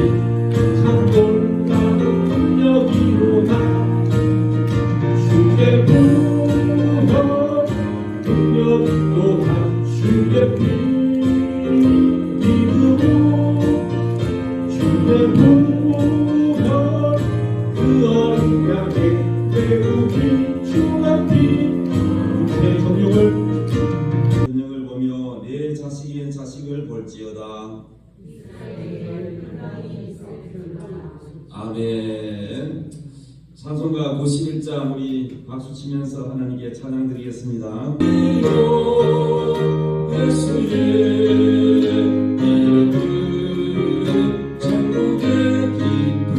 참 놀라운 능력이로다. 주의 무서운 능력이로다. 주의 믿음으로 주의 무서운 그 어린 양의 매우 귀중한 내 성령을 보며 내 자식의 자식을 볼지어다. 아멘. 찬송가 91장 우리 박수치면서 하나님께 찬양 드리겠습니다. 예수의 이름 천국의 기쁨.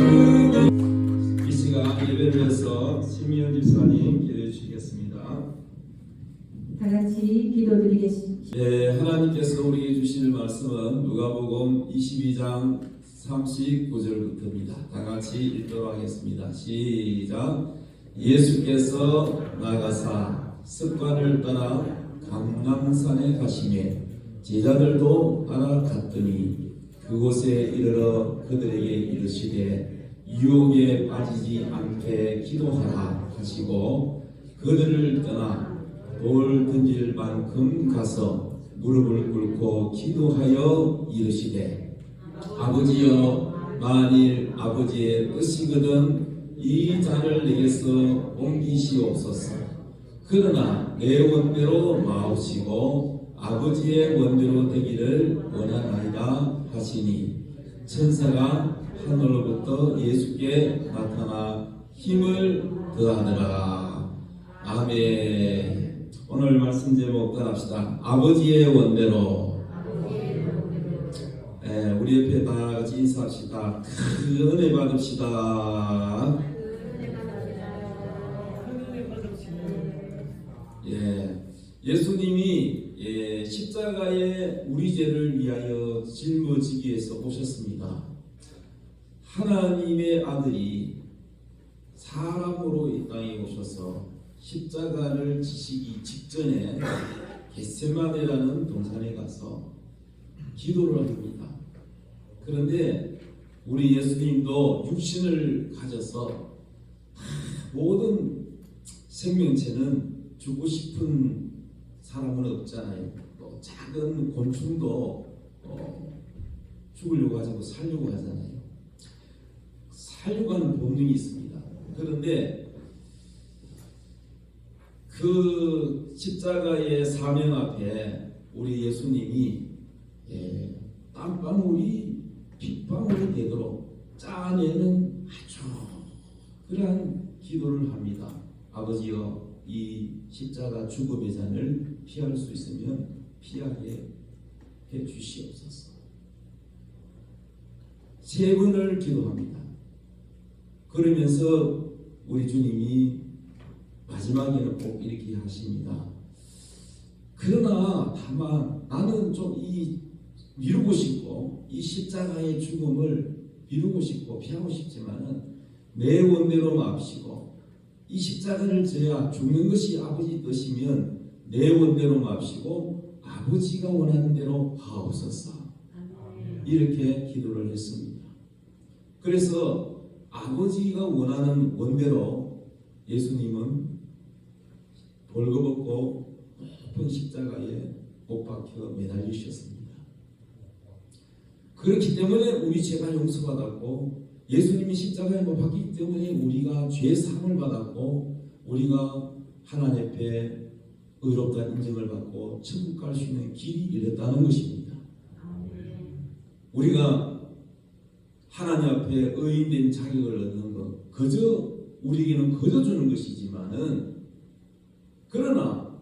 이 시간 예배를 위해서 심희연 집사님 기도해 주시겠습니다. 다 같이 기도드리겠습니다. 네, 하나님께서 우리에게 주실 말씀은 누가복음 22장 39절부터입니다. 다 같이 읽도록 하겠습니다. 시작. 예수께서 나가사 습관을 떠나 감람산에 가시매 제자들도 따라갔더니 그곳에 이르러 그들에게 이르시되 유혹에 빠지지 않게 기도하라 하시고 그들을 떠나 돌 던질 만큼 가서 무릎을 꿇고 기도하여 이르시되 아버지여 만일 아버지의 뜻이거든 이 잔을 내게서 옮기시옵소서. 그러나 내 원대로 마옵시고 아버지의 원대로 되기를 원하나이다 하시니 천사가 하늘로부터 예수께 나타나 힘을 더하더라. 아멘. 오늘 말씀 제목 따라합시다. 아버지의 원대로. 우리 옆에 다 같이 인사합시다. 큰 은혜 받읍시다. 예수님이 십자가에 우리 죄를 위하여 짊어지기 위해서 오셨습니다. 하나님의 아들이 사람으로 이 땅에 오셔서 십자가를 지시기 직전에 겟세마네라는 동산에 가서 기도를 합니다. 그런데 우리 예수님도 육신을 가져서 모든 생명체는 죽고 싶은 사람은 없잖아요. 또 작은 곤충도 죽으려고 하고 살려고 하잖아요. 살려고 하는 본능이 있습니다. 그런데 그 십자가의 사명 앞에 우리 예수님이 땀방울이 빗방울이 되도록 짜내는 아주 그러한 기도를 합니다. 아버지여 이 십자가 죽음의 잔을 피할 수 있으면 피하게 해 주시옵소서. 3번을 기도합니다. 그러면서 우리 주님이 마지막에는 꼭 이렇게 하십니다. 그러나 다만 나는 좀 미루고 싶고 이 십자가의 죽음을 미루고 싶고 피하고 싶지만은 내 원대로 마옵시고 이 십자가를 져야 죽는 것이 아버지 뜻이면 내 원대로 마옵시고 아버지가 원하는 대로 하옵소서. 이렇게 기도를 했습니다. 그래서 아버지가 원하는 원대로 예수님은 벌거벗고 높은 십자가에 못 박혀 매달리셨습니다. 그렇기 때문에 우리 죄가 용서받았고 예수님이 십자가에 못 박히기 때문에 우리가 죄 사함을 받았고 우리가 하나님 앞에 의롭다 인정을 받고 천국 갈 수 있는 길이 열렸다는 것입니다. 우리가 하나님 앞에 의인된 자격을 얻는 것 그저 우리에게는 거저 주는 것이지만은 그러나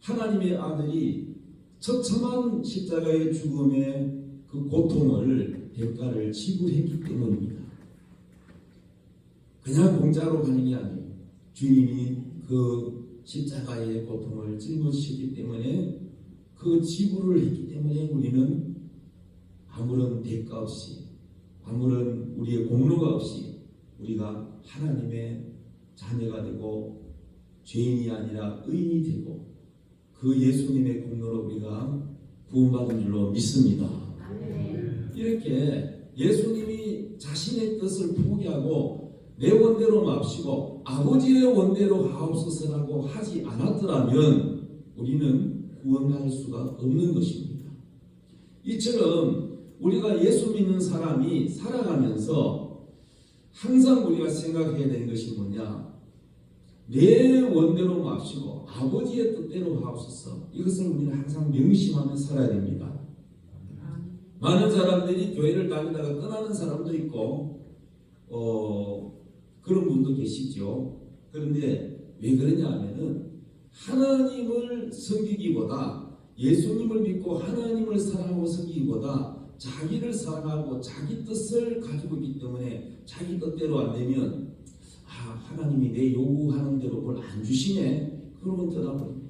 하나님의 아들이 처참한 십자가의 죽음의 그 고통을 대가를 지불했기 때문입니다. 그냥 공짜로 가는 게 아니에요. 주님이 그 십자가의 고통을 짊어지셨기 때문에 그 지불을 했기 때문에 우리는 아무런 대가 없이 아무런 우리의 공로가 없이 우리가 하나님의 자녀가 되고 죄인이 아니라 의인이 되고 그 예수님의 공로로 우리가 구원받은 줄로 믿습니다. 이렇게 예수님이 자신의 뜻을 포기하고 내 원대로 맙시고 아버지의 원대로 하옵소서라고 하지 않았더라면 우리는 구원받을 수가 없는 것입니다. 이처럼 우리가 예수 믿는 사람이 살아가면서 항상 우리가 생각해야 되는 것이 뭐냐? 내 원대로 맙시고 아버지의 뜻대로 하옵소서. 이것을 우리는 항상 명심하며 살아야 됩니다. 많은 사람들이 교회를 다니다가 떠나는 사람도 있고 그런 분도 계시죠. 그런데 왜 그러냐 하면은 하나님을 섬기기보다 예수님을 믿고 하나님을 사랑하고 섬기기보다 자기를 사랑하고 자기 뜻을 가지고 있기 때문에 자기 뜻대로 안 되면 하나님이 내 요구하는 대로 뭘 안 주시네. 그러면 떠나버립니다.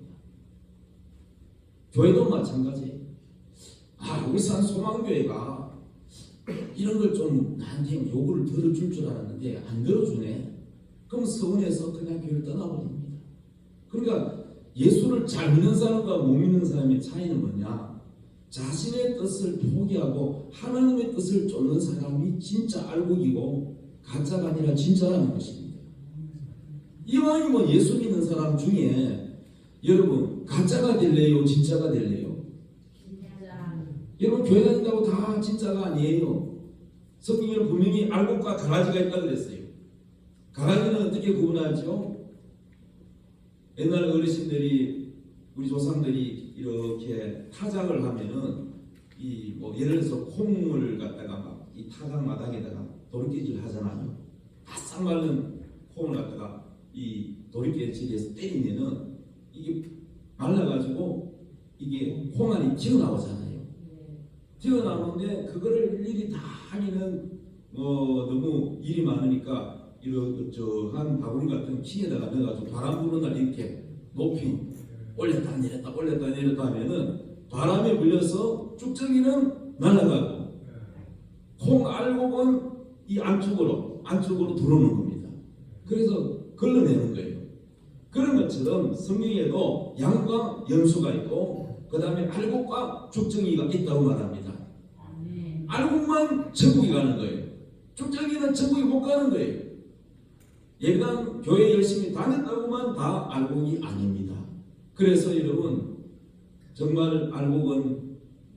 교회도 마찬가지예요. 울산 소망교회가 이런 걸 좀 나한테 요구를 들어줄 줄 알았는데 안 들어주네. 그럼 서운해서 그냥 교회를 떠나버립니다. 그러니까 예수를 잘 믿는 사람과 못 믿는 사람의 차이는 뭐냐? 자신의 뜻을 포기하고 하나님의 뜻을 쫓는 사람이 진짜 알곡이고 가짜가 아니라 진짜라는 것입니다. 이왕이면 예수 믿는 사람 중에 여러분 가짜가 될래요? 진짜가 될래요? 여러분 교회 다닌다고 다 진짜가 아니에요. 성경에는 분명히 알곡과 가라지가 있다고 그랬어요. 가라지는 어떻게 구분하죠? 옛날 어르신들이 우리 조상들이 이렇게 타작을 하면은 예를 들어서 콩을 갖다가 막 이 타작 마당에다가 도리깨질 하잖아요. 바싹 마른 콩을 갖다가 이 도리깨질에서 때리면은 이게 말라가지고 이게 콩 안이 튀어나오잖아요. 튀어나오는데 그거를 일일이 다 하기는 너무 일이 많으니까 이러저한 바구니 같은 킹에다가 넣어가지고 바람 부는 날 이렇게 높이 올렸다 내렸다 올렸다 내렸다 하면은 바람에 물려서 쭉저기는 날아가고 콩 알곡은 이 안쪽으로 들어오는 겁니다. 그래서 걸러내는 거예요. 그런 것처럼 성경에도 양과 염수가 있고 그 다음에 알곡과 죽정이가 있다고 말합니다. 알곡만 천국에 가는 거예요. 죽정이는 천국에 못 가는 거예요. 예배당 교회 열심히 다녔다고만 다 알곡이 아닙니다. 그래서 여러분 정말 알곡은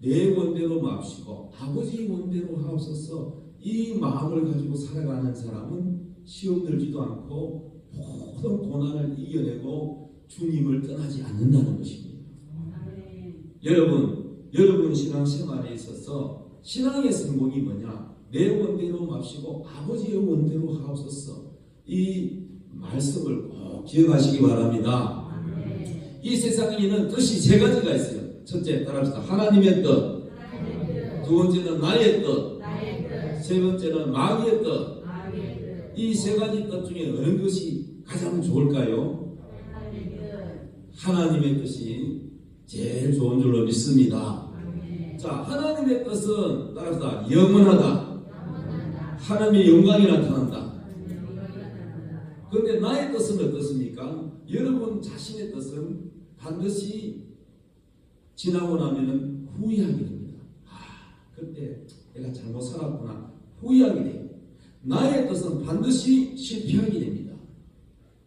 내 원대로 맙시고 아버지 원대로 하옵소서. 이 마음을 가지고 살아가는 사람은 시험 들지도 않고 모든 고난을 이겨내고 주님을 떠나지 않는다는 것입니다. 여러분 신앙생활에 있어서 신앙의 성공이 뭐냐? 내 원대로 맙시고 아버지의 원대로 하옵소서. 이 말씀을 꼭 기억하시기 바랍니다. 이 세상에는 뜻이 세 가지가 있어요. 첫째, 따라합시다. 하나님의 뜻. 두 번째는 나의 뜻. 세 번째는 마귀의 뜻. 이 세 가지 뜻 중에 어느 것이 가장 좋을까요? 하나님의 뜻이 제일 좋은 줄로 믿습니다. 자, 하나님의 뜻은 따라합시다. 영원하다. 하나님의 영광이 나타난다. 그런데 나의 뜻은 어떻습니까? 여러분 자신의 뜻은 반드시 지나고 나면 후회하게 됩니다. 그때 내가 잘못 살았구나 후회하게 돼요. 나의 뜻은 반드시 실패하게 됩니다.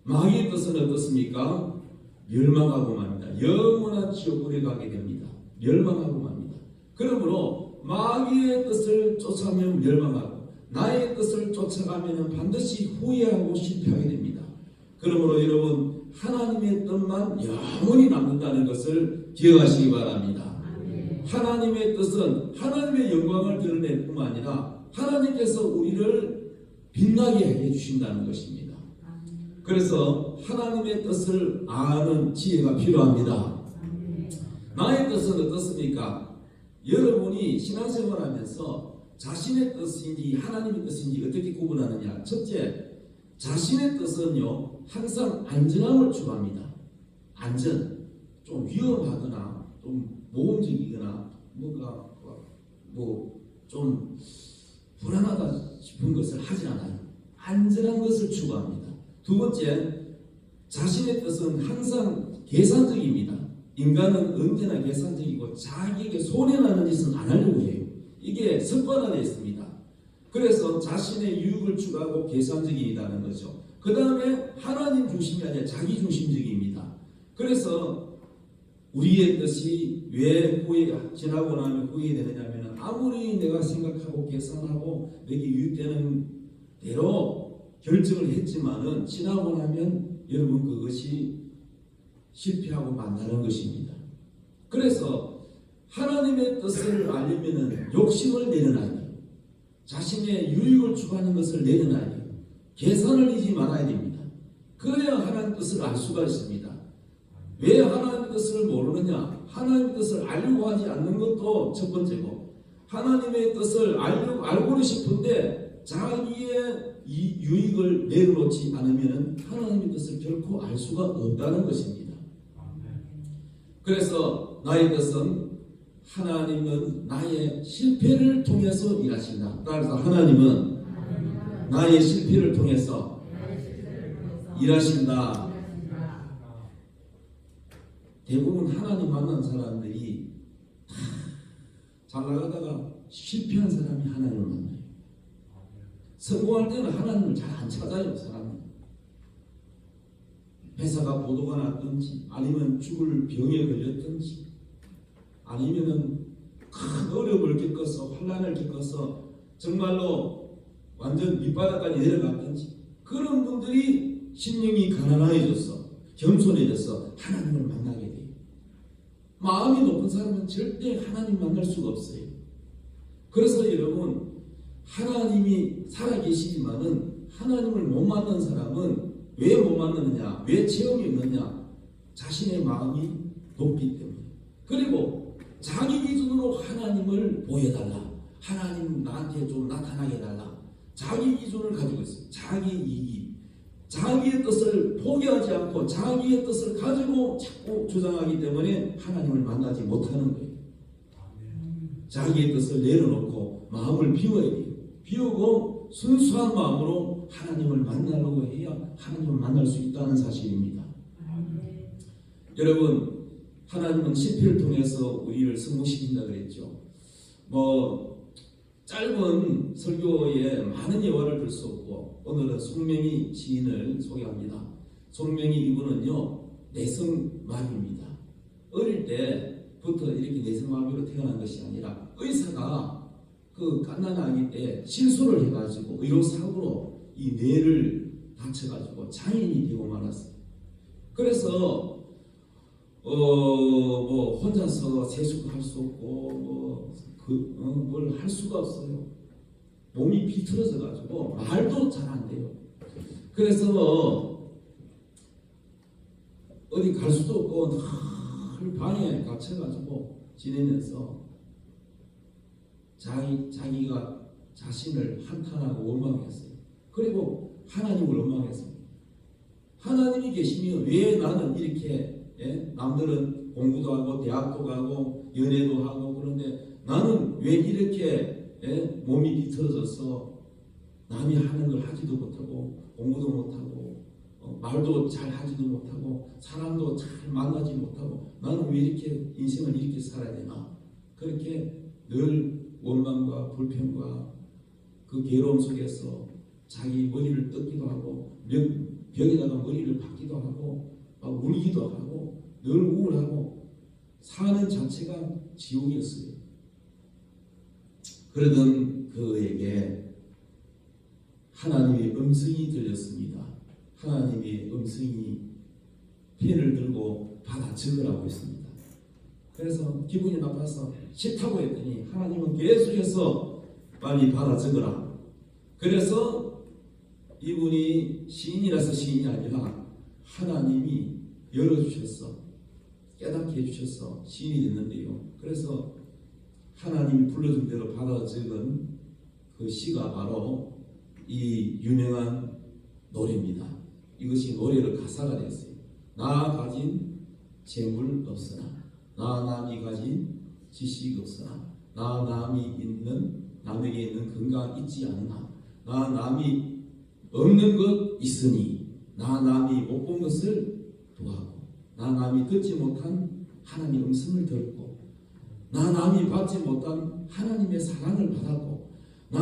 마귀의 뜻은 어떻습니까? 멸망하고 맙니다. 영원한 지옥불에 가게 됩니다. 멸망하고 맙니다. 그러므로 마귀의 뜻을 쫓아가면 멸망하고 나의 뜻을 쫓아가면 반드시 후회하고 실패하게 됩니다. 그러므로 여러분 하나님의 뜻만 영원히 남는다는 것을 기억하시기 바랍니다. 하나님의 뜻은 하나님의 영광을 드러낼 뿐만 아니라 하나님께서 우리를 빛나게 해주신다는 것입니다. 그래서 하나님의 뜻을 아는 지혜가 필요합니다. 나의 뜻은 어떻습니까? 여러분이 신앙생활하면서 자신의 뜻인지 하나님의 뜻인지 어떻게 구분하느냐? 첫째, 자신의 뜻은요 항상 안전함을 추구합니다. 안전, 좀 위험하거나 좀 모험적이거나 뭔가 좀 불안하다 싶은 것을 하지 않아요. 안전한 것을 추구합니다. 두 번째, 자신의 뜻은 항상 계산적입니다. 인간은 언제나 계산적이고 자기에게 손해나는 짓은 안 하려고 해요. 이게 습관화되어 있습니다. 그래서 자신의 유익을 추구하고 계산적이다는 거죠. 그 다음에 하나님 중심이 아니라 자기 중심적입니다. 그래서 우리의 뜻이 왜 지나고 나면 후회되느냐면 아무리 내가 생각하고 계산하고 내게 유익되는 대로 결정을 했지만은 지나고 나면 여러분 그것이 실패하고 만나는 것입니다. 그래서 하나님의 뜻을 알려면은 욕심을 내려놔야 돼요. 자신의 유익을 추구하는 것을 내려놔야 돼요. 계산을 하지 말아야 됩니다. 그래야 하나님의 뜻을 알 수가 있습니다. 왜 하나님의 뜻을 모르느냐? 하나님의 뜻을 알려고 하지 않는 것도 첫 번째고, 하나님의 뜻을 알고는 싶은데 자기의 이 유익을 내려놓지 않으면 하나님의 뜻을 결코 알 수가 없다는 것입니다. 그래서 나의 뜻은 하나님은 나의 실패를 통해서 일하신다. 따라서 하나님은 나의 실패를 통해서 일하신다. 대부분 하나님 만난 사람들이 다 잘 나가다가 실패한 사람이 하나님을 만나요. 성공할 때는 하나님을 잘 안 찾아요. 사람은 회사가 보도가 났든지 아니면 죽을 병에 걸렸든지 아니면은 큰 어려움을 겪어서 환난을 겪어서 정말로 완전 밑바닥까지 내려갔든지 그런 분들이 심령이 가난해졌어, 겸손해져서 하나님을 만나게 돼요. 마음이 높은 사람은 절대 하나님 만날 수가 없어요. 그래서 여러분 하나님이 살아계시지만은 하나님을 못 만난 사람은 왜 못 만나느냐? 왜 체험이 없느냐? 자신의 마음이 높기 때문에. 그리고 자기 기준으로 하나님을 보여달라. 하나님 나한테 좀 나타나게 해달라. 자기 기준을 가지고 있어요. 자기 이익. 자기의 뜻을 포기하지 않고 자기의 뜻을 가지고 자꾸 주장하기 때문에 하나님을 만나지 못하는 거예요. 자기의 뜻을 내려놓고 마음을 비워야 돼요. 비우고 순수한 마음으로 하나님을 만나려고 해야 하나님을 만날 수 있다는 사실입니다. 여러분, 하나님은 실패를 통해서 우리를 성공시킨다 그랬죠. 짧은 설교에 많은 예화를 들 수 없고 오늘은 송명희 시인을 소개합니다. 송명희 이분은요 내성마비입니다. 어릴 때부터 이렇게 내성마비로 태어난 것이 아니라 의사가 그 갓난아기 때 실수를 해가지고 의료사고로 이 뇌를 다쳐가지고 장애인이 되고 말았어요. 그래서 혼자서 세수할 수 없고 뭘 할 수가 없어요. 몸이 비틀어져 가지고 말도 잘 안 돼요. 그래서 어디 갈 수도 없고 늘 방에 갇혀가지고 지내면서 자기가 자신을 한탄하고 원망했어요. 그리고 하나님을 원망했습니다. 하나님이 계시면 왜 나는 이렇게 남들은 공부도 하고 대학도 가고 연애도 하고 그런데 나는 왜 이렇게 몸이 비틀어져서 남이 하는 걸 하지도 못하고 공부도 못하고 말도 잘 하지도 못하고 사람도 잘 만나지 못하고 나는 왜 이렇게 인생을 이렇게 살아야 되나? 그렇게 늘 원망과 불평과 그 괴로움 속에서 자기 머리를 뜯기도 하고 벽에다가 머리를 박기도 하고 막 울기도 하고 늘 우울하고 사는 자체가 지옥이었어요. 그러던 그에게 하나님의 음성이 들렸습니다. 하나님의 음성이 펜을 들고 받아 적으라고 했습니다. 그래서 기분이 나빠서 싫다고 했더니 하나님은 계속해서 빨리 받아 적으라. 그래서 이분이 시인이라서 시인이 아니라 하나님이 열어주셔서 깨닫게 해주셔서 시인이 됐는데요. 그래서 하나님이 불러준 대로 받아 적은 그 시가 바로 이 유명한 노래입니다. 이것이 노래로 가사가 됐어요. 나 가진 재물 없으나 나 남이 가진 지식 없으나 나 남에게 있는 건강 있지 않으나 나 남이 없는 것 있으니 나 남이 못 본 것을 보하고 나 남이 듣지 못한 하나님의 음성을 듣고 나 남이 받지 못한 하나님의 사랑을 받았고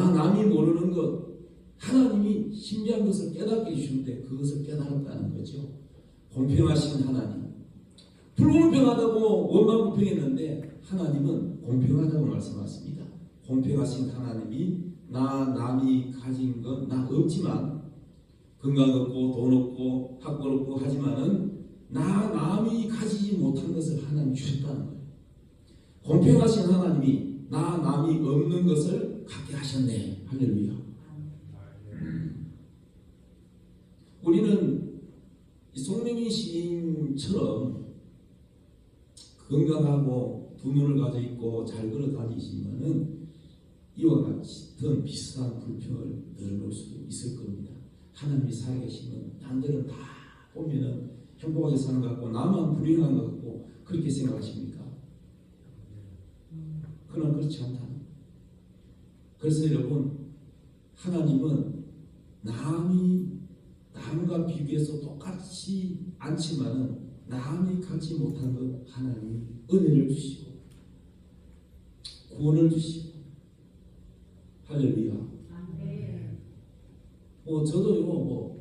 남이 모르는 것, 하나님이 신비한 것을 깨닫게 해주는데 그것을 깨달았다는 거죠. 공평하신 하나님. 불공평하다고 원망불평했는데 하나님은 공평하다고 말씀하십니다. 공평하신 하나님이 남이 가진 것 나 없지만 건강 없고 돈 없고 학벌 없고 하지만은 남이 가지지 못한 것을 하나님 주셨다는 거예요. 공평하신 하나님이 남이 없는 것을 갖게 하셨네. 할렐루야. 우리는 송명희 시인처럼 건강하고 두 눈을 가져 있고 잘 걸어 다니지만은 이와 같은 비슷한 불평을 늘어놓을 수 있을 겁니다. 하나님이 살아계시면 남들은 다 보면은 행복하게 사는 것 같고 나만 불행한 것 같고 그렇게 생각하십니까? 그러나 그렇지 않다. 그래서 여러분, 하나님은 남과 비교해서 똑같지 않지만은 남이 갖지 못한 것 하나님이 은혜를 주시고 구원을 주시고 할렐루야. 저도요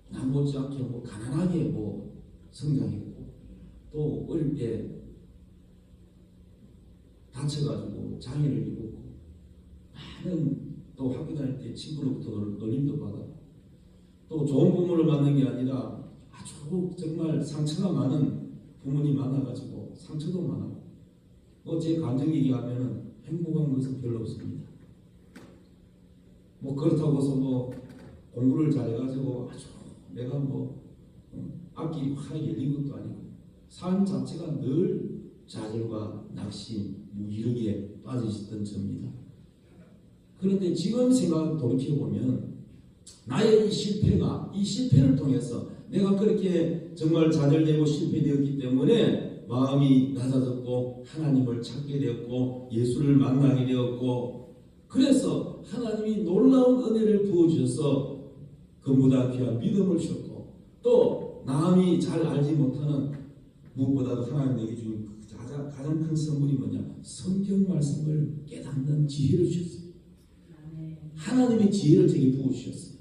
남 못지않게 가난하게 성장했고 또 어릴 때 다쳐가지고 장애를 입었고 많은 또 학교 다닐 때 친구로부터 놀림도 받았고 또 좋은 부모를 만난 게 아니라 아주 정말 상처가 많은 부모님이 많아가지고 상처도 많았고 제 감정 얘기하면은 행복한 것은 별로 없습니다. 그렇다고 해서 공부를 잘해가지고 아주 내가 앞길이 확 열린 것도 아니고 삶 자체가 늘 좌절과 낙심, 무기력에 빠져있었던 저입니다. 그런데 지금 생각 돌이켜보면 나의 이 실패를 통해서 내가 그렇게 정말 좌절되고 실패되었기 때문에 마음이 낮아졌고 하나님을 찾게 되었고 예수를 만나게 되었고 그래서 하나님이 놀라운 은혜를 부어주셔서 그보다 귀한 믿음을 주셨고 또 남이 잘 알지 못하는 무엇보다도 하나님에게 준 가장 큰 선물이 뭐냐? 성경 말씀을 깨닫는 지혜를 주셨어요. 하나님의 지혜를 제게 부어주셨어요.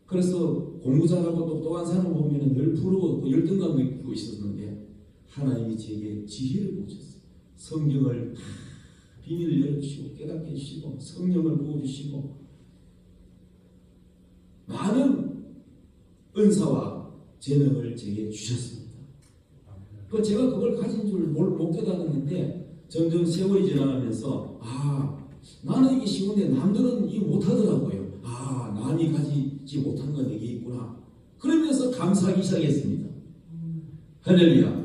그래서 공부 잘하고 똑똑한 사람 보면 늘 부러워 열등감 느끼고 있었는데 하나님이 제게 지혜를 부어주셨어요. 성경을 비밀을 열어주시고 깨닫게 해주시고 성령을 부어주시고 많은 은사와 재능을 제게 주셨습니다. 제가 그걸 가진 줄 못 깨달았는데 점점 세월이 지나가면서 나는 이게 쉬운데 남들은 이게 못하더라고요. 남이 가지지 못한 건 내게 있구나. 그러면서 감사하기 시작했습니다. 할렐루야.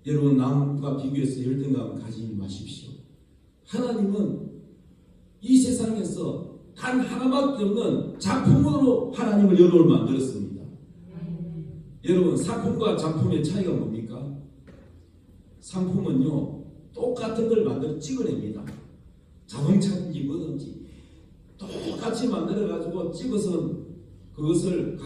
여러분 남과 비교해서 열등감 가지지 마십시오. 하나님은 이 세상에서 단 하나밖에 없는 작품으로 하나님을 여러분을 만들었습니다. 여러분 상품과 작품의 차이가 뭡니까? 상품은요 똑같은 걸 만들어 찍어냅니다. 자동차든지 뭐든지 똑같이 만들어가지고 찍어서 그것을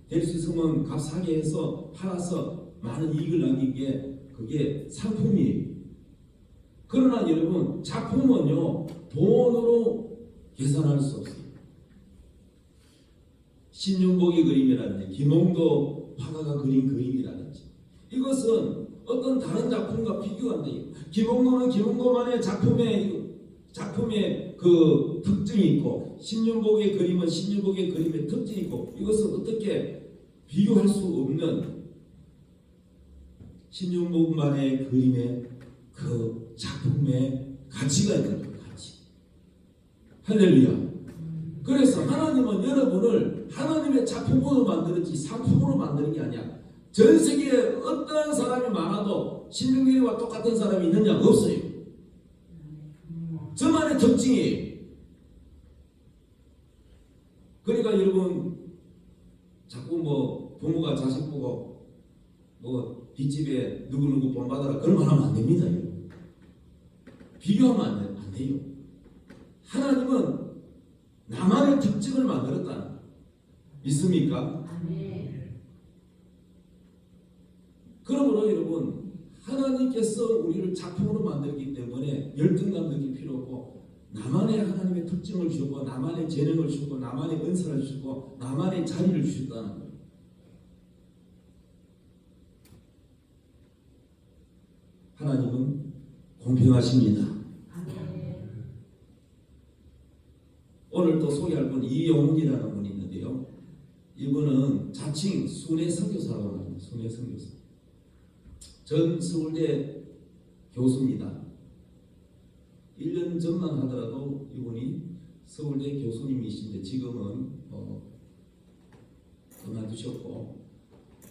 될 수 있으면 값싸게 해서 팔아서 많은 이익을 남기기에 그게 상품이에요. 그러나 여러분 작품은요 돈으로 계산할 수 없어요. 신윤복의 그림이라든지 김홍도 화가가 그린 그림이라든지 이것은 어떤 다른 작품과 비교가 안 돼요. 김홍도는 김홍도만의 작품의 그 특징이 있고 신윤복의 그림은 신윤복의 그림의 특징이 있고 이것은 어떻게 비교할 수 없는 신윤복만의 그림의 그 작품의 가치가 있는 그 가치. 할렐루야. 그래서 하나님은 여러분을 하나님의 작품으로 만들었지 상품으로 만드는 게 아니야. 전 세계에 어떤 사람이 많아도 신윤복과 똑같은 사람이 있느냐? 없어요. 저만의 특징이에요. 그러니까 여러분 자꾸 부모가 자식 보고 뒷집에 누구누구 본받아라 그런 말 하면 안 됩니다. 비교하면 안 돼요. 하나님은 나만의 특징을 만들었다. 믿습니까? 그러므로 여러분 하나님 하나님께서 우리를 작품으로 만들기 때문에 열등감 느낄 필요 없고 나만의 하나님의 특징을 주셨고 나만의 재능을 주셨고 나만의 은사를 주셨고 나만의 자리를 주셨다는 거예요. 하나님은 공평하십니다. 오늘 또 소개할 분 이용훈이라는 분이 있는데요. 이분은 자칭 순회 선교사라고 합니다. 순회 선교사. 전 서울대 교수입니다. 1년 전만 하더라도 이분이 서울대 교수님이신데 지금은 그만두셨고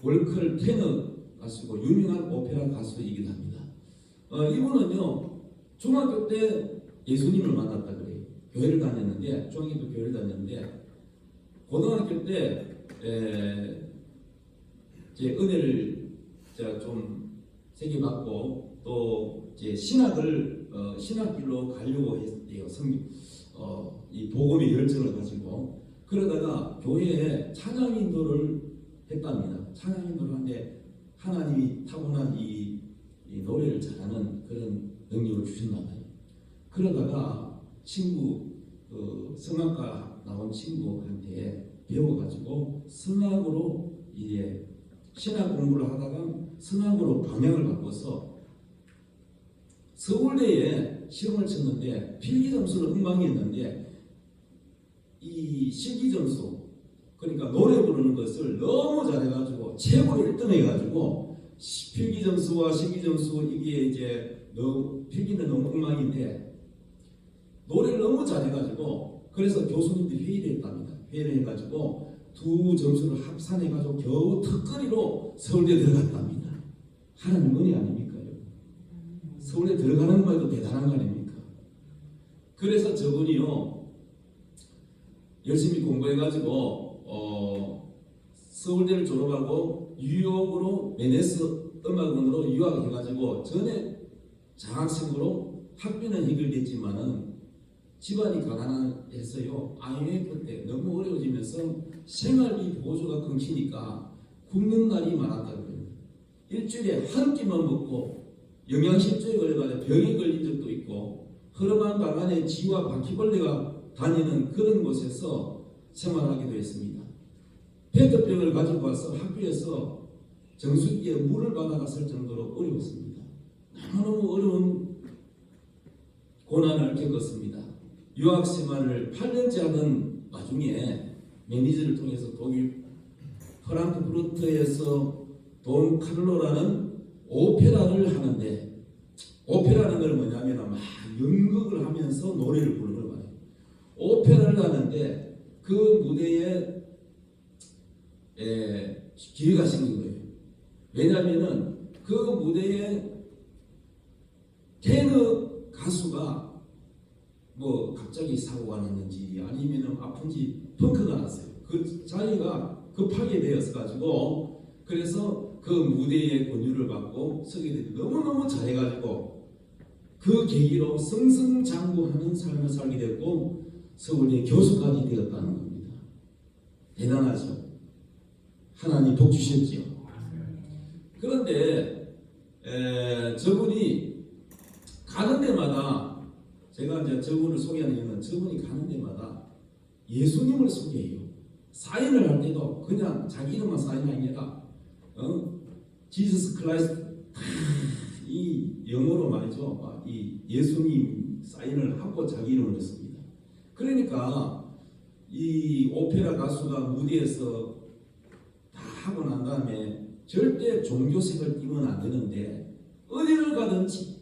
월클 테너 가수고 유명한 오페라 가수이기도 합니다. 이분은요 중학교 때 예수님을 만났다 그래요. 교회를 다녔는데 중학교 때 교회를 다녔는데 고등학교 때 제 은혜를 제가 좀 세게 받고 또 제 신학길로 가려고 했대요. 이 복음의 열정을 가지고 그러다가 교회에 찬양 인도를 했답니다. 찬양 인도를 하는데 하나님이 타고난 이 노래를 잘하는 그런 능력을 주셨나 봐요. 그러다가 친구 성악가 나온 친구한테 배워가지고 성악으로 이제 신학 공부를 하다가 성악으로 방향을 바꿔서 서울대에 시험을 쳤는데 필기 점수는 엉망이었는데 이 실기 점수 그러니까 노래 부르는 것을 너무 잘해가지고 최고 1등 해가지고 필기 점수와 실기 점수 이게 이제 필기는 너무 엉망인데 노래를 너무 잘해가지고 그래서 교수님들이 회의를 했답니다. 회의를 해가지고 두 점수를 합산해가지고 겨우 특거리로 서울대 들어갔답니다. 하나님 은혜 아닙니까? 서울대 들어가는 것만 해도 대단한 거 아닙니까? 그래서 저분이요 열심히 공부해가지고 서울대를 졸업하고 뉴욕으로 베네스 음악원으로 유학해가지고 전에 장학생으로 학비는 해결됐지만은 집안이 가난해서요 IMF 때 너무 어려워지면서 생활비 보조가 끊기니까 굶는 날이 많았다고 그래요. 일주일에 한 끼만 먹고 영양실조에 걸려가지고 병에 걸린 적도 있고 허름한 방 안에 쥐와 바퀴벌레가 다니는 그런 곳에서 생활하기도 했습니다. 페트병을 가지고 와서 학교에서 정수기에 물을 받아갔을 정도로 어려웠습니다. 너무너무 어려운 고난을 겪었습니다. 유학 생활을 8년째 하던 와중에 매니저를 통해서 독일 프랑크푸르트에서 돈 카를로라는 오페라를 하는데 오페라는 걸 뭐냐면 막 연극을 하면서 노래를 부르는 걸 말해요. 오페라를 하는데 그 무대에 기회가 생긴 거예요. 왜냐하면은 그 무대에 테너 가수가 뭐 갑자기 사고가 났는지 아니면은 아픈지 펑크가 났어요. 그 자리가 급하게 되었어 가지고 그래서 그 무대의 권유를 받고 서게 되고 너무너무 잘해가지고 그 계기로 승승장구하는 삶을 살게 됐고 서울대 교수까지 되었다는 겁니다. 대단하죠. 하나님 복 주셨지요. 그런데 저분이 가는 데마다 제가 이제 저분을 소개하는 이유는 저분이 가는 데마다 예수님을 소개해요. 사인을 할 때도 그냥 자기 이름만 사인이 아니라 지저스 크라이스트 이 영어로 말이죠. 이 예수님 사인을 하고 자기 이름을 넣습니다. 그러니까 이 오페라 가수가 무대에서 다 하고 난 다음에 절대 종교색을 띠면 안 되는데 어디를 가든지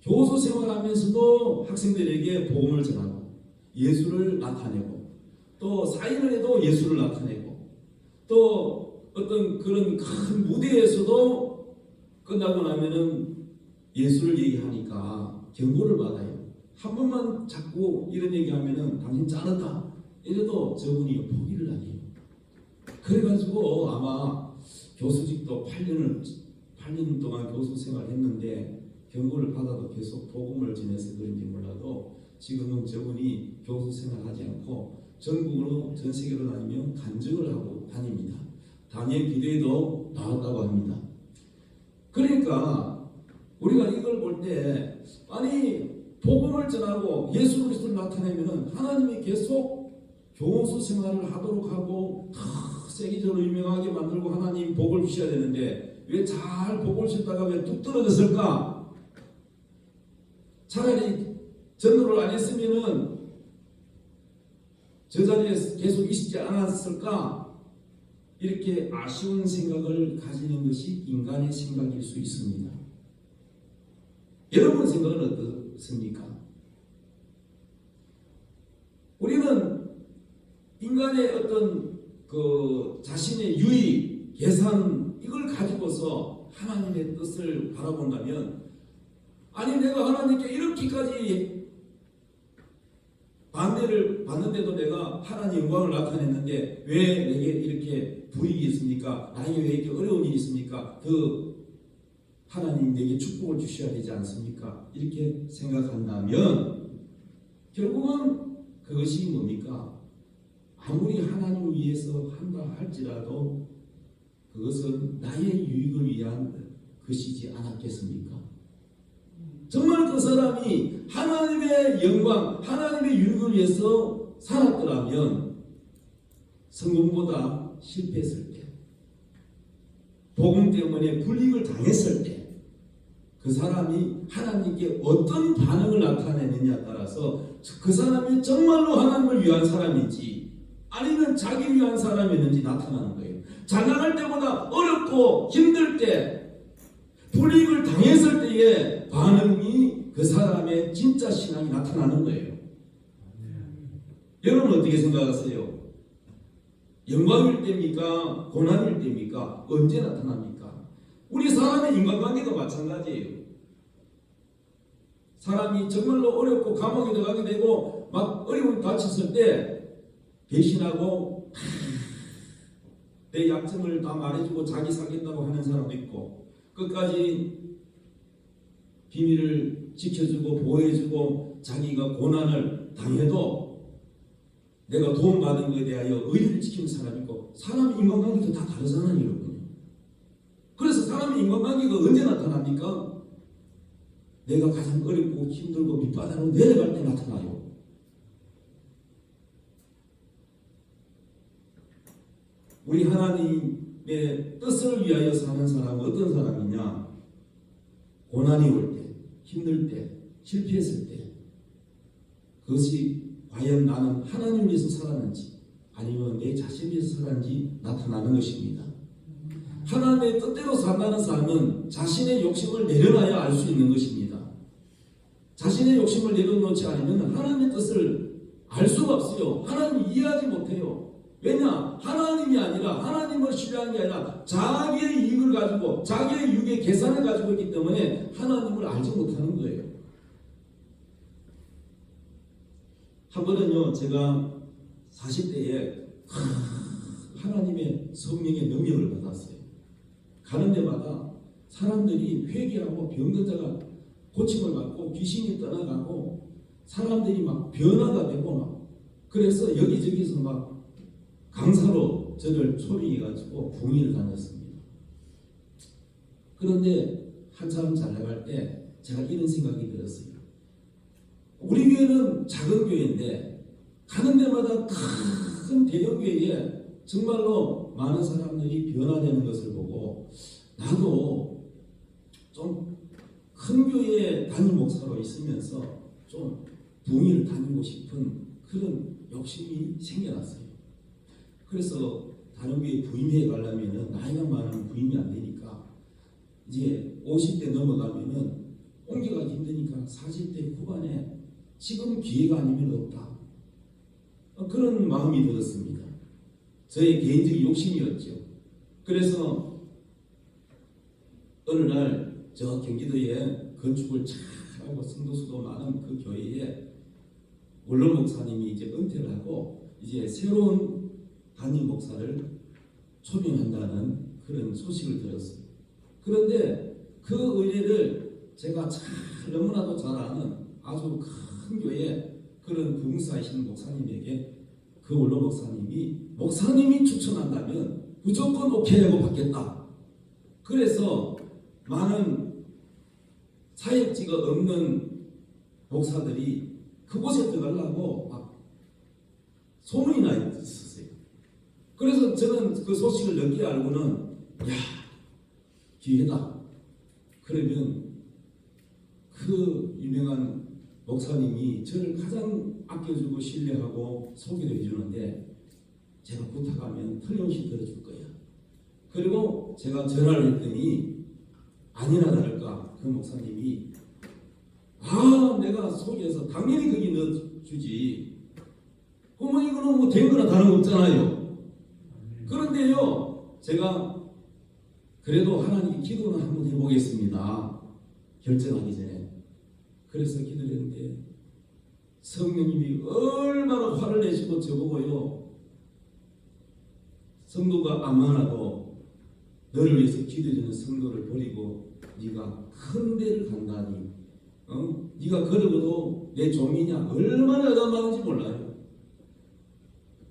교수 생활하면서도 학생들에게 복음을 전하고 예수를 나타내고 또 사인을 해도 예수를 나타내고 또 어떤 그런 큰 무대에서도 끝나고 나면은 예수를 얘기하니까 경고를 받아요. 한 번만 자꾸 이런 얘기하면은 당신 짜는다 이래도 저분이 포기를 안 해요. 그래가지고 아마 교수직도 8년 동안 교수 생활했는데 경고를 받아도 계속 복음을 전해서 그런지 몰라도 지금은 저분이 교수 생활하지 않고 전국으로 전 세계로 다니며 간증을 하고 다닙니다. 다니엘 기도에도 나왔다고 합니다. 그러니까 우리가 이걸 볼 때 아니 복음을 전하고 예수 그리스도를 나타내면은 하나님이 계속 교원수 생활을 하도록 하고 세계적으로 유명하게 만들고 하나님 복을 주셔야 되는데 왜 잘 복을 주다가 왜 뚝 떨어졌을까? 차라리 전도를 안 했으면은 저 자리에 계속 있지 않았을까? 이렇게 아쉬운 생각을 가지는 것이 인간의 생각일 수 있습니다. 여러분 생각은 어떻습니까? 우리는 인간의 어떤 그 자신의 유익, 계산 이걸 가지고서 하나님의 뜻을 바라본다면 아니 내가 하나님께 이렇게까지 반대를 받는데도 내가 하나님 영광을 나타냈는데 왜 내게 이렇게 불이익이 있습니까? 나에게 왜 이렇게 어려운 일이 있습니까? 그 하나님 내게 축복을 주셔야 되지 않습니까? 이렇게 생각한다면 결국은 그것이 뭡니까? 아무리 하나님을 위해서 한다 할지라도 그것은 나의 유익을 위한 것이지 않았겠습니까? 정말 그 사람이 하나님의 영광, 하나님의 유익을 위해서 살았더라면 성공보다 실패했을 때, 복음 때문에 불이익을 당했을 때 그 사람이 하나님께 어떤 반응을 나타내느냐에 따라서 그 사람이 정말로 하나님을 위한 사람인지 아니면 자기 위한 사람이었는지 나타나는 거예요. 장난할 때보다 어렵고 힘들 때 불이익을 당했을 때의 반응이 그 사람의 진짜 신앙이 나타나는 거예요. 여러분 어떻게 생각하세요? 영광일 때입니까? 고난일 때입니까? 언제 나타납니까? 우리 사람의 인간관계도 마찬가지예요. 사람이 정말로 어렵고 감옥에 들어가게 되고 막 어려움 다쳤을 때 배신하고 내 약점을 다 말해주고 자기 살겠다고 하는 사람도 있고 끝까지 비밀을 지켜주고 보호해주고 자기가 고난을 당해도 내가 도움받은 것에 대하여 의리를 지키는 사람이 있고 사람의 인간관계도 다 다르잖아요 여러분. 그래서 사람의 인간관계가 언제 나타납니까? 내가 가장 어렵고 힘들고 밑바닥으로 내려갈 때 나타나요. 우리 하나님의 뜻을 위하여 사는 사람은 어떤 사람이냐? 고난이 올 때, 힘들 때, 실패했을 때 그것이 과연 나는 하나님을 위해서 살았는지 아니면 내 자신을 위해서 살았는지 나타나는 것입니다. 하나님의 뜻대로 산다는 사람은 자신의 욕심을 내려놔야 알 수 있는 것입니다. 자신의 욕심을 내려놓지 않으면 하나님의 뜻을 알 수가 없어요. 하나님을 이해하지 못해요. 왜냐? 하나님이 아니라 하나님을 신뢰하는 게 아니라 자기의 이익을 가지고 자기의 유익의 계산을 가지고 있기 때문에 하나님을 알지 못하는 거예요. 한 번은요 제가 40대에 하나님의 성령의 능력을 받았어요. 가는 데마다 사람들이 회개하고 병든 자가 고침을 받고 귀신이 떠나가고 사람들이 막 변화가 되고 막 그래서 여기저기서 막 강사로 저를 초빙해가지고 부흥회를 다녔습니다. 그런데 한참 잘 나갈 때 제가 이런 생각이 들었어요. 우리 교회는 작은 교회인데 가는 데마다 큰 대형 교회에 정말로 많은 사람들이 변화되는 것을 보고 나도 좀 큰 교회에 담임 목사로 있으면서 좀 부흥회를 다니고 싶은 그런 욕심이 생겨났어요. 그래서 다른 교회 부임회에 가려면 나이가 많으면 부임이 안 되니까 이제 50대 넘어가면은 옮겨가기 힘드니까 40대 후반에 지금 기회가 아니면 없다. 그런 마음이 들었습니다. 저의 개인적인 욕심이었죠. 그래서 어느 날 저 경기도에 건축을 잘하고 성도수도 많은 그 교회에 원로 목사님이 이제 은퇴를 하고 이제 새로운 담임 목사를 초빙한다는 그런 소식을 들었어요. 그런데 그 의뢰를 제가 너무나도 잘 아는 아주 큰 교회 그런 부흥사이신 목사님에게 그 원로 목사님이 추천한다면 무조건 오케이 하고 받겠다. 그래서 많은 사역지가 없는 목사들이 그곳에 들어가려고 막 소문이 나 있었어요. 그래서 저는 그 소식을 늦게 알고는 야, 기회다. 그러면 그 유명한 목사님이 저를 가장 아껴주고 신뢰하고 소개를 해주는데 제가 부탁하면 틀림없이 들어줄 거야. 그리고 제가 전화를 했더니 아니나 다를까 그 목사님이 내가 소개해서 당연히 거기 넣어주지. 그러면 이거는 뭐 된 거나 다름없잖아요. 그런데요, 제가 그래도 하나님께 기도는 한번 해보겠습니다. 결정하기 전에. 그래서 기도를 했는데 성령님이 얼마나 화를 내시고 저보고요, 성도가 안만하고 너를 위해서 기도해주는 성도를 버리고 네가 큰 데를 간다니, 네가 그러고도 내 종이냐, 얼마나 여담하는지 몰라요.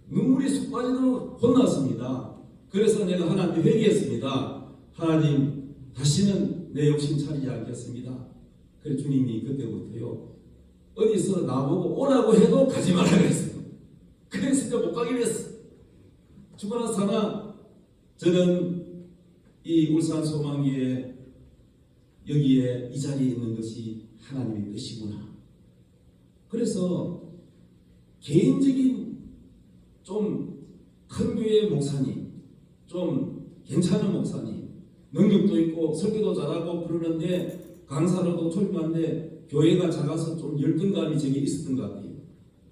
눈물이 쑥 빠지도록 혼났습니다. 그래서 내가 하나님께 회개했습니다. 하나님, 다시는 내 욕심 차리지 않겠습니다. 그래서 주님이 그때부터요, 어디서 나보고 오라고 해도 가지 말라 그랬어요. 그래서 이제 못 가게 됐어. 죽어나 사나 저는 이 울산 소망교회 여기에 이 자리에 있는 것이 하나님의 뜻이구나. 그래서 개인적인 좀 큰 교회 목사님, 좀 괜찮은 목사님, 능력도 있고 설교도 잘하고 그러는데 강사로도 출입하는데 교회가 작아서 좀 열등감이 제게 있었던 것 같아요.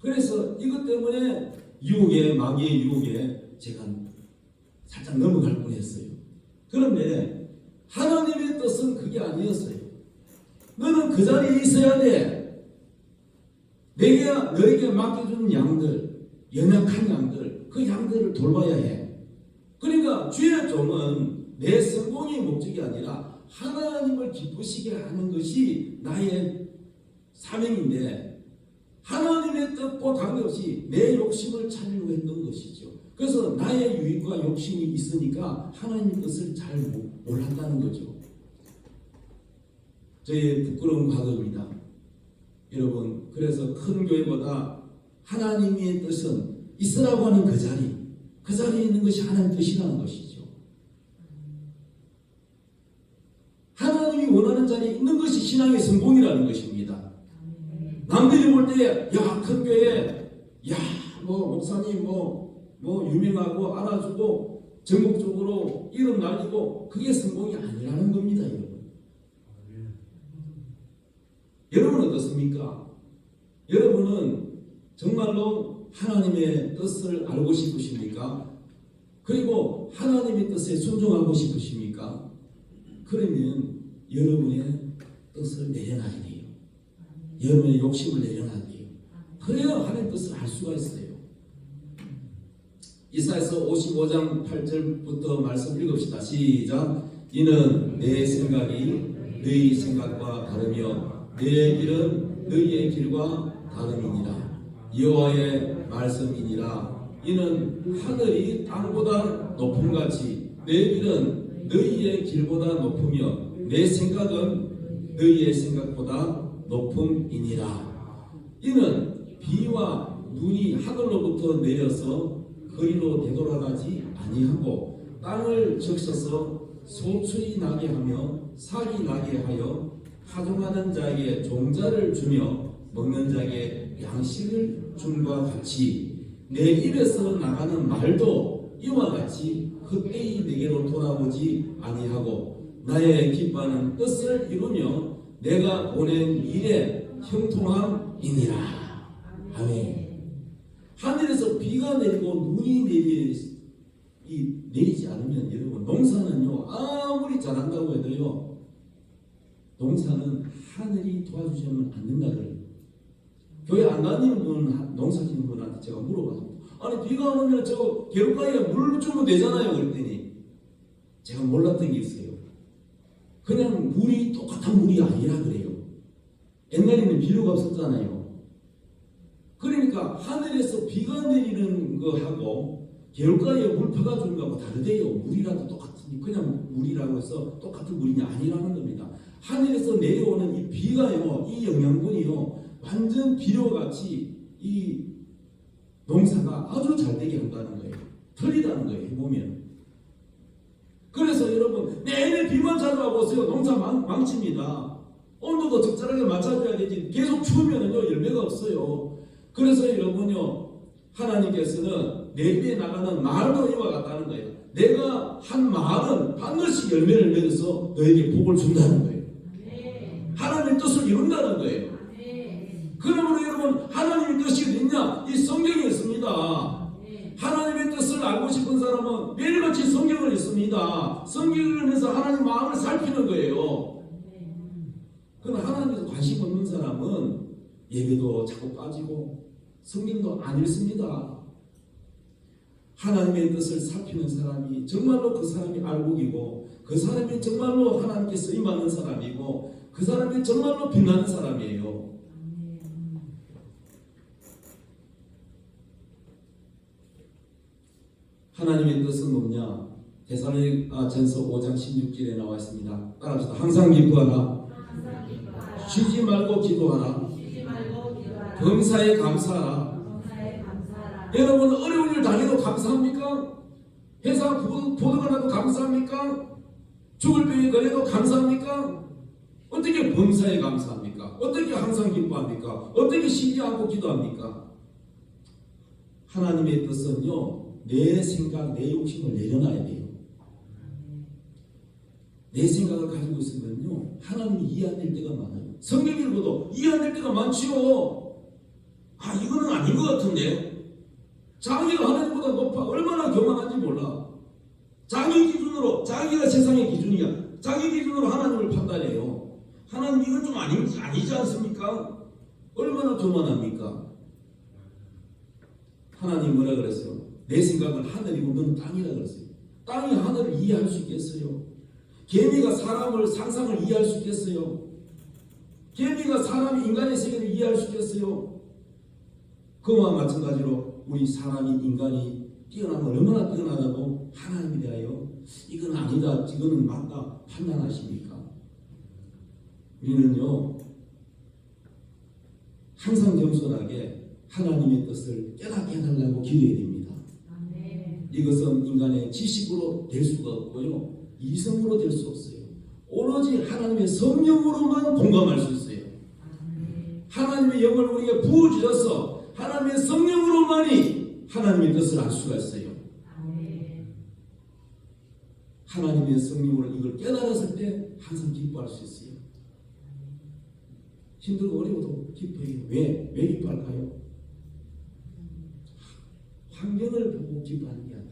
그래서 이것 때문에 유혹에, 마귀의 유혹에 제가 살짝 넘어갈 뻔했어요. 그런데 하나님의 뜻은 그게 아니었어요. 너는 그 자리에 있어야 돼. 너에게 맡겨준 양들, 연약한 양들, 그 양들을 돌봐야 해. 그러니까 주의 종은 내 성공의 목적이 아니라 하나님을 기쁘시게 하는 것이 나의 사명인데, 하나님의 뜻과 관계없이 내 욕심을 차리려고 했던 것이죠. 그래서 나의 유익과 욕심이 있으니까 하나님의 뜻을 잘 몰랐다는 거죠. 저의 부끄러운 과거입니다. 여러분, 그래서 큰 교회보다 하나님의 뜻은 있으라고 하는 그 자리에 있는 것이 하나님의 뜻이라는 것이죠. 하나님이 원하는 자리에 있는 것이 신앙의 성공이라는 것입니다. 남들이 볼 때, 야, 큰 교회, 야, 목사님, 유명하고 알아주고 전국적으로 이름 날리고, 그게 성공이 아니라는 겁니다, 여러분. 여러분은 어떻습니까? 여러분은 정말로 하나님의 뜻을 알고 싶으십니까? 그리고 하나님의 뜻에 순종하고 싶으십니까? 그러면 여러분의 뜻을 내려놔야 돼요. 여러분의 욕심을 내려놔야 돼요. 그래야 하나님의 뜻을 알 수가 있어요. 이사야서 55장 8절부터 말씀 읽읍시다. 시작. 이는 내 생각이 너희 생각과 다르며 내 길은 너희의 길과 다름이니라. 여호와의 말씀이니라. 이는 하늘이 땅보다 높음같이 내 길은 너희의 길보다 높으며 내 생각은 너희의 생각보다 높음이니라. 이는 비와 눈이 하늘로부터 내려서 거리로 되돌아가지 아니하고 땅을 적셔서 소출이 나게 하며 살이 나게 하여 파종하는 자에게 종자를 주며 먹는 자에게 양식을 줌과 같이 내 입에서 나가는 말도 이와 같이 헛되이 내게로 돌아오지 아니하고 나의 기뻐하는 뜻을 이루며 내가 보낸 일에 형통함이니라. 아멘. 하늘에서 비가 내리고 눈이 내리지 않으면 여러분, 농사는요 아무리 잘한다고 해도요, 농사는 하늘이 도와주시면 안 된다고요. 교회 안 다니는 분, 농사 짓는 분한테 제가 물어봤어요. 아니, 비가 오면 저 개울가에 물 주면 되잖아요. 그랬더니 제가 몰랐던 게 있어요. 그냥 물이 똑같은 물이 아니라 그래요. 옛날에는 비료가 없었잖아요. 그러니까 하늘에서 비가 내리는 거하고 개울가에 물 퍼가주는 거하고 다르대요. 물이라도 똑같으니 그냥 물이라고 해서 똑같은 물이냐 아니라는 겁니다. 하늘에서 내려오는 이 비가요, 이 영양분이요, 완전 비료같이 이 농사가 아주 잘 되게 한다는 거예요. 틀리다는 거예요. 해보면. 그래서 여러분 내내 비만 찾아와 보세요. 농사 망칩니다. 온도도 적절하게 맞춰줘야 되지. 계속 추우면은요 열매가 없어요. 그래서 여러분요 하나님께서는 내비에 나가는 말도 이와 같다는 거예요. 내가 한 말은 반드시 열매를 맺어서 너에게 복을 준다는 거예요. 하나님의 뜻을 이룬다는 거예요. 그러므로 여러분 하나님의 뜻이 어딨냐? 이 성경에 있습니다. 하나님의 뜻을 알고 싶은 사람은 매일같이 성경을 읽습니다. 성경을 읽으면서 하나님 마음을 살피는 거예요. 그러나 하나님께서 관심 없는 사람은 예배도 자꾸 빠지고 성경도 안 읽습니다. 하나님의 뜻을 살피는 사람이 정말로 그 사람이 알곡이고 그 사람이 정말로 하나님께 쓰임받는 사람이고 그 사람이 정말로 빛나는 사람이에요. 하나님의 뜻은 뭐냐? 데살로니가전서 5장 16절에 나와 있습니다. 따라합시다. 항상 기뻐하라. 쉬지 말고 기도하라. 범사에 감사하라. 여러분 어려운 일 당해도 감사합니까? 회사 부도가 나도 감사합니까? 죽을 병에 걸려도 감사합니까? 어떻게 범사에 감사합니까? 어떻게 항상 기뻐합니까? 어떻게 쉬지 않고 기도합니까? 하나님의 뜻은요, 내 생각, 내 욕심을 내려놔야 돼요. 내 생각을 가지고 있으면요, 하나님이 이해 안 될 때가 많아요. 성경 읽어도 이해 안 될 때가 많지요. 아, 이거는 아닌 것 같은데? 자기가 하나님보다 높아. 얼마나 교만한지 몰라. 자기 기준으로, 자기가 세상의 기준이야. 자기 기준으로 하나님을 판단해요. 하나님 이건 좀 아니지 않습니까? 얼마나 교만합니까? 하나님 뭐라 그랬어요? 내 생각은 하늘이고 너는 땅이라 그랬어요. 땅이 하늘을 이해할 수 있겠어요? 개미가 사람을 상상을 이해할 수 있겠어요? 개미가 사람이 인간의 세계를 이해할 수 있겠어요? 그와 마찬가지로 우리 사람이 인간이 뛰어나면 얼마나 뛰어나다고 하나님에 대하여 이건 아니다, 이거는 맞다 판단하십니까? 우리는요 항상 겸손하게 하나님의 뜻을 깨닫게 해달라고 기도해야 됩니다. 이것은 인간의 지식으로 될 수가 없고요, 이성으로 될 수 없어요. 오로지 하나님의 성령으로만 공감할 수 있어요. 하나님의 영을 우리에게 부어주셔서 하나님의 성령으로만이 하나님의 뜻을 알 수가 있어요. 하나님의 성령으로 이걸 깨달았을 때 항상 기뻐할 수 있어요. 힘들고 어려워도 기뻐해요. 왜 기뻐할까요? 환경을 보고 기뻐하는 게 아니에요.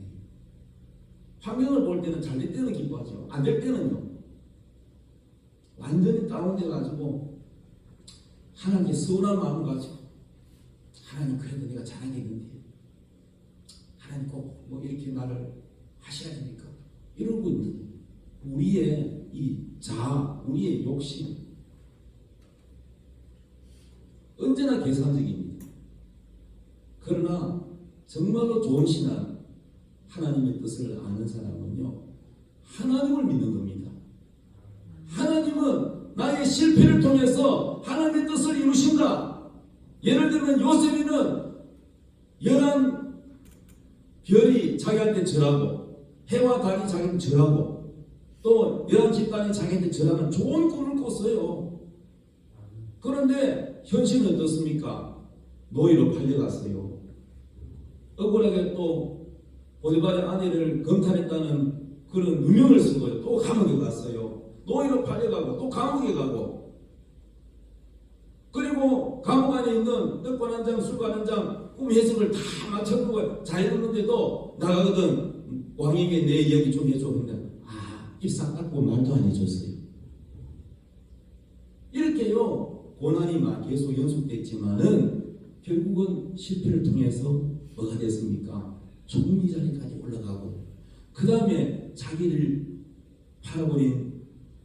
환경을 볼 때는 잘 될 때는 기뻐하죠. 안 될 때는요, 완전히 다운돼 가지고 하나님께 서운한 마음을 가지고, 하나님 그래도 내가 잘하겠는데 하나님 꼭 뭐 이렇게 나를 하셔야 됩니까? 이러고 있는 우리의 이 자아, 우리의 욕심, 언제나 계산적입니다. 그러나 정말로 좋은 신앙, 하나님의 뜻을 아는 사람은요, 하나님을 믿는 겁니다. 하나님은 나의 실패를 통해서 하나님의 뜻을 이루신다. 예를 들면 요셉이는 11 별이 자기한테 절하고 해와 달이 자기한테 절하고 또 11집단이 자기한테 절하는 좋은 꿈을 꿨어요. 그런데 현실은 어떻습니까? 노예로 팔려갔어요. 억울하게 또 보디발의 아내를 검탈했다는 그런 누명을 쓰고 또 감옥에 갔어요. 노예로 팔려가고 또 감옥에 가고, 그리고 감옥 안에 있는 떡반 한 장, 술관 한 장, 꿈 해석을 다 맞춰보고 잘했는데도 나가거든 왕에게 내 이야기 좀 해줘. 근데 입 싹 닫고 말도 안 해줬어요. 이렇게요 고난이 계속 연속됐지만은 결국은 실패를 통해서 뭐가 됐습니까? 총리 자리까지 올라가고, 그 다음에 자기를 팔아버린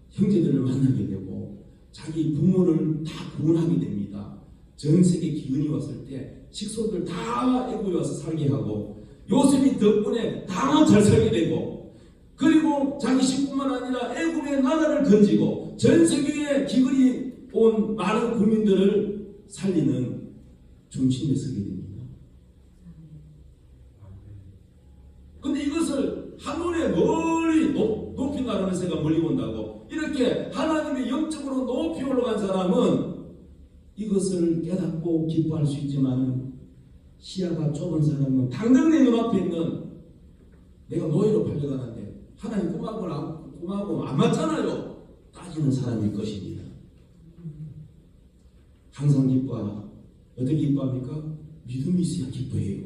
형제들을 만나게 되고 자기 부모를 다 구원하게 됩니다. 전 세계 기근이 왔을 때 식솔들 다 애굽에 와서 살게 하고, 요셉이 덕분에 다 잘 살게 되고, 그리고 자기 식구만 아니라 애굽의 나라를 건지고 전 세계에 기근이 온 많은 국민들을 살리는 중심에 서게 됩니다. 근데 이것을 하늘에 멀리 높이 나르는 새가 멀리 온다고 이렇게 하나님의 영적으로 높이 올라간 사람은 이것을 깨닫고 기뻐할 수 있지만 시야가 좁은 사람은 당장 내 눈앞에 있는 내가 노예로 팔려가는데 하나님 꿈하고 안 맞잖아요. 따지는 사람일 것입니다. 항상 기뻐하라. 어떻게 기뻐합니까? 믿음이 있어야 기뻐해요.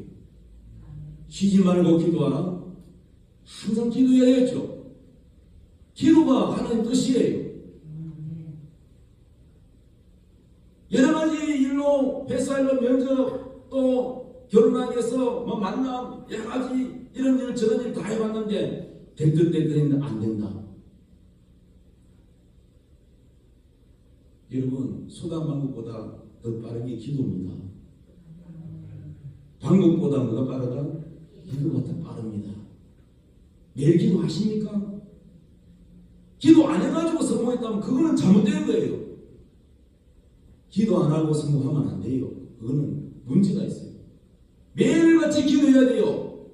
쉬지 말고 기도하라. 항상 기도해야죠. 기도가 하나님 뜻이에요. 여러 가지 일로 회사일로 면접 또 결혼하기 위해서 뭐 만남 여러 가지 이런 일 저런 일 다 해봤는데 될 듯 했는데 안 된다. 여러분 수단 방법보다 더 빠르게 기도입니다. 방법보다 뭐가 빠르다? 기도가 더 빠릅니다. 매일 기도하십니까? 기도 안 해가지고 성공했다면 그거는 잘못된 거예요. 기도 안 하고 성공하면 안 돼요. 그거는 문제가 있어요. 매일같이 기도해야 돼요.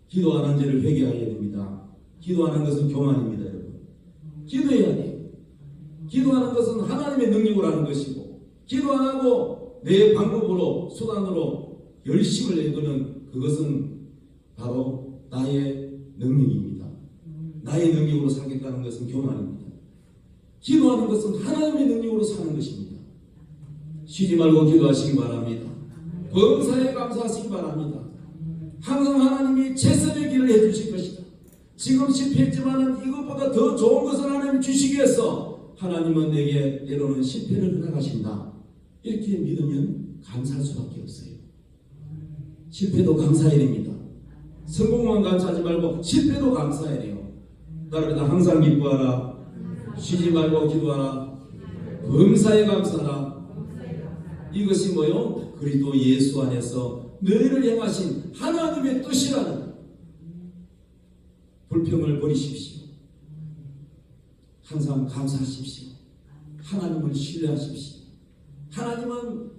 기도 안 한 죄를 회개해야 됩니다. 기도 안 한 것은 교만입니다, 여러분. 기도해야 돼요. 기도하는 것은 하나님의 능력으로 하는 것이고, 기도 안 하고 내 방법으로 수단으로 열심을 내거는 그것은 바로 나의 능력입니다. 나의 능력으로 살겠다는 것은 교만입니다. 기도하는 것은 하나님의 능력으로 사는 것입니다. 쉬지 말고 기도하시기 바랍니다. 범사에 감사하시기 바랍니다. 항상 하나님이 최선의 길을 해주실 것이다. 지금 실패했지만 이것보다 더 좋은 것을 하나님 주시기 위해서 하나님은 내게 때로는 실패를 허락하신다. 이렇게 믿으면 감사할 수밖에 없어요. 실패도 감사해야 됩니다. 성공만 감사하지 말고 실패도 감사해야 돼요. 따라서 항상 기뻐하라. 쉬지 말고 기도하라. 범사에 감사하라. 이것이 뭐요? 그리스도 예수 안에서 너희를 향하신 하나님의 뜻이라는 불평을 버리십시오. 항상 감사하십시오. 하나님을 신뢰하십시오. 하나님은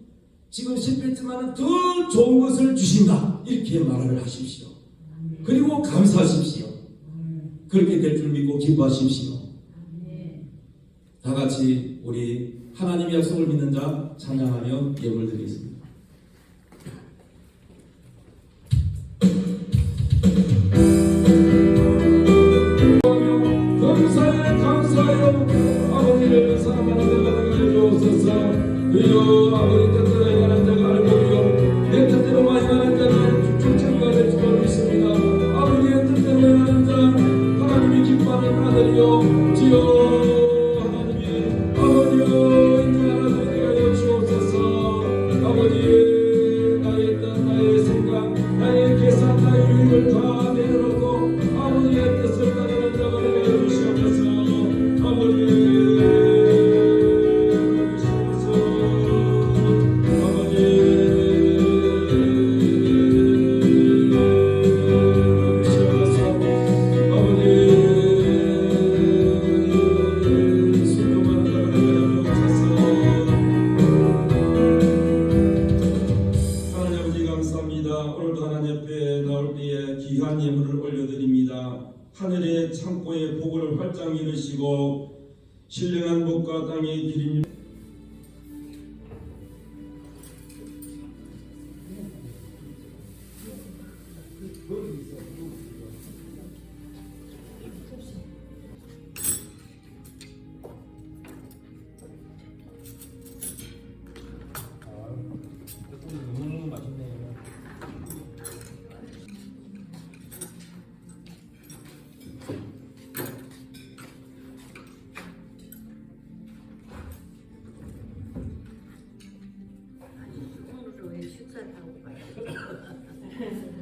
지금 실패했지만 더 좋은 것을 주신다. 이렇게 말을 하십시오. 그리고 감사하십시오. 그렇게 될 줄 믿고 기뻐하십시오. 다 같이 우리 하나님의 약속을 믿는 자 찬양하며 예물 드리겠습니다. 감사해요. 아버지를 사랑하는 자가 되게 해주옵소서. 그리고 아버지 뜻대로 가는 자가 알고요. 내 뜻대로 많이 가는 자는 충천가 될 줄 믿습니다. 아버지의 뜻대로 가는 자 하나님이 기뻐하는 아들이요 주여 하나님이 아버지여 인정하는 아버지가 되어 주옵소서. 아버지 나의 뜻 나의 생각 나의 계산 나의 유익을 다 내려놓고 아버지의 뜻을 따르는 자가 되게 해주시옵소서. 아버지 하늘의 창고에 복을 활짝 이루시고 신령한 복과 땅의 기림 너무 맛있네요. 식사를 하고 가요.